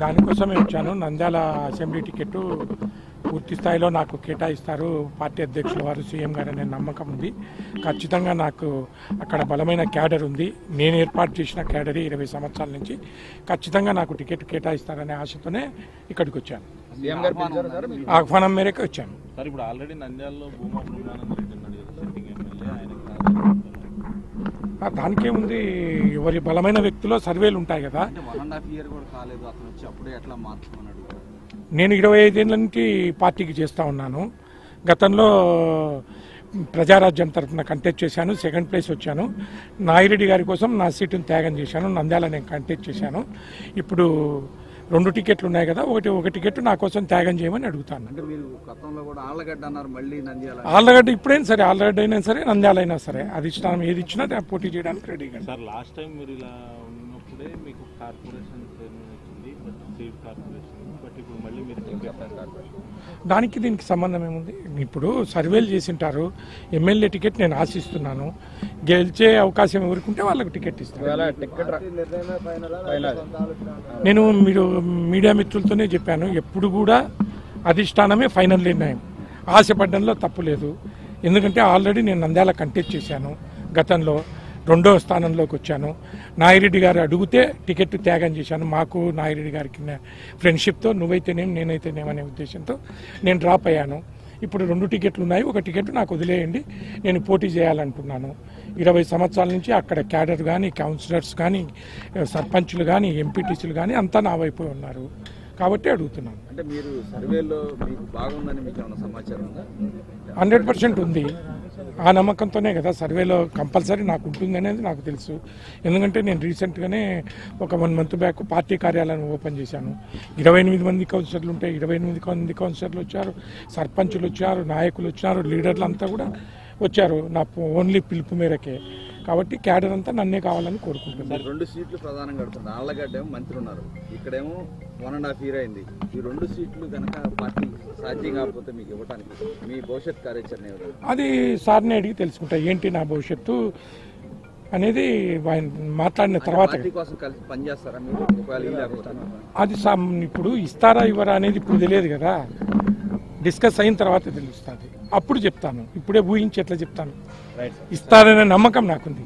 దానికోసమే వచ్చాను. Nandyal assembly ticket పూర్తి స్థాయిలో నాకు కేటాయిస్తారు పార్టీ అధ్యక్షుల వారు, సీఎం గారు అనే నమ్మకం ఉంది. ఖచ్చితంగా నాకు అక్కడ బలమైన క్యాడర్ ఉంది. నేను ఏర్పాటు చేసిన క్యాడరే 20 సంవత్సరాల నుంచి. ఖచ్చితంగా నాకు టికెట్ కేటాయిస్తారనే ఆశతోనే ఇక్కడికి వచ్చాను. ఆహ్వానం మేరకు వచ్చాను. ఇప్పుడు ఆల్రెడీ నంద్యాలలో దానికేముంది, ఎవరి బలమైన వ్యక్తుల్లో సర్వేలు ఉంటాయి కదా. నేను 25 ఏళ్ళ నుంచి పార్టీకి చేస్తూ ఉన్నాను. గతంలో ప్రజారాజ్యం తరఫున కంటెస్ట్ చేశాను, సెకండ్ ప్లేస్ వచ్చాను. నాయిరెడ్డి గారి కోసం నా సీటును త్యాగం చేశాను, నంద్యాల నేను కంటెస్ట్ చేశాను. ఇప్పుడు 2 టికెట్లు ఉన్నాయి కదా, ఒక టికెట్ నా కోసం త్యాగం చేయమని అడుగుతాను. ఆళ్ళగడ్డ ఇప్పుడైనా సరే, ఆళ్ళగడ్డ అయినా సరే, నంద్యాల అయినా సరే, అధిష్టానం ఏది ఇచ్చినా పోటీ చేయడానికి రెడీగా. సార్ లాస్ట్ టైం మీరు ఇలా ఉన్నప్పుడే మీకు కార్పొరేషన్ సీడ్ కార్పొరేషన్, బట్ ఇప్పుడు మళ్ళీ మీరు దానికి దీనికి సంబంధం ఏముంది? ఇప్పుడు సర్వేలు చేసింటారు. ఎమ్మెల్యే టికెట్ నేను ఆశిస్తున్నాను. గెలిచే అవకాశం ఎవరుకుంటే వాళ్ళకి టికెట్ ఇస్తాను. నేను మీరు మీడియా మిత్రులతోనే చెప్పాను, ఎప్పుడు కూడా అధిష్టానమే ఫైనల్ నిర్ణయం. ఆశపడ్డంలో తప్పు లేదు. ఎందుకంటే ఆల్రెడీ నేను నంద్యాల కంటెస్ట్ చేశాను. గతంలో 2వ స్థానంలోకి వచ్చాను. నాయిరెడ్డి గారు అడిగితే టికెట్ త్యాగం చేశాను. మాకు నాయిరెడ్డి గారికి ఫ్రెండ్షిప్తో నువ్వైతేనేం నేనైతేనేమనే ఉద్దేశంతో నేను డ్రాప్ అయ్యాను. ఇప్పుడు 2 టికెట్లు ఉన్నాయి. ఒక టికెట్ నాకు వదిలేయండి, నేను పోటీ చేయాలంటున్నాను. 20 సంవత్సరాల నుంచి అక్కడ క్యాడర్ కానీ, కౌన్సిలర్స్ కానీ, సర్పంచులు కానీ, ఎంపీటీసీలు కానీ అంతా నా వైపు ఉన్నారు కాబట్టి అడుగుతున్నాను. అంటే మీరు సర్వేలో మీకు బాగుందని మీకు ఏమైనా సమాచారం ఉందా? 100% ఉంది. ఆ నమ్మకంతోనే కదా సర్వేలో కంపల్సరీ నాకు ఉంటుంది అనేది నాకు తెలుసు. ఎందుకంటే నేను రీసెంట్గానే ఒక 1 మంత్ బ్యాక్ పార్టీ కార్యాలయం ఓపెన్ చేశాను. 28 మంది కౌన్సిలర్లు ఉంటే 28 మంది కౌన్సిలర్లు వచ్చారు, సర్పంచులు వచ్చారు, నాయకులు వచ్చారు, లీడర్లు అంతా కూడా వచ్చారు నా ఓన్లీ పిలుపు మేరకే. కాబట్టి క్యాడర్ అంతా నన్నే కావాలని కోరుకుంటున్నాను. 2 సీట్లు ప్రధానంగా అడుగుతుంది. ఆళ్ళగడ్డ ఏమో మంత్రి ఉన్నారు, ఇక్కడేమో 1.5 year అయింది. ఈ 2 సీట్లు కనుక పార్టీ సాధ్యం కాకపోతే మీకు ఇవ్వడానికి మీ భవిష్యత్ కార్యాచరణ ఏమిటి? అది సార్ని అడిగి తెలుసుకుంటా. ఏంటి నా భవిష్యత్తు అనేది మాట్లాడిన తర్వాత కోసం కలిసి పనిచేస్తారా మీరు? అది ఇప్పుడు ఇస్తారా ఇవ్వరా అనేది ఇప్పుడు తెలియదు కదా, డిస్కస్ అయిన తర్వాత తెలుస్తుంది. అప్పుడు చెప్తాను. ఇప్పుడే ఊహించి ఎట్లా చెప్తాను? ఇస్తారనే నమ్మకం నాకుంది.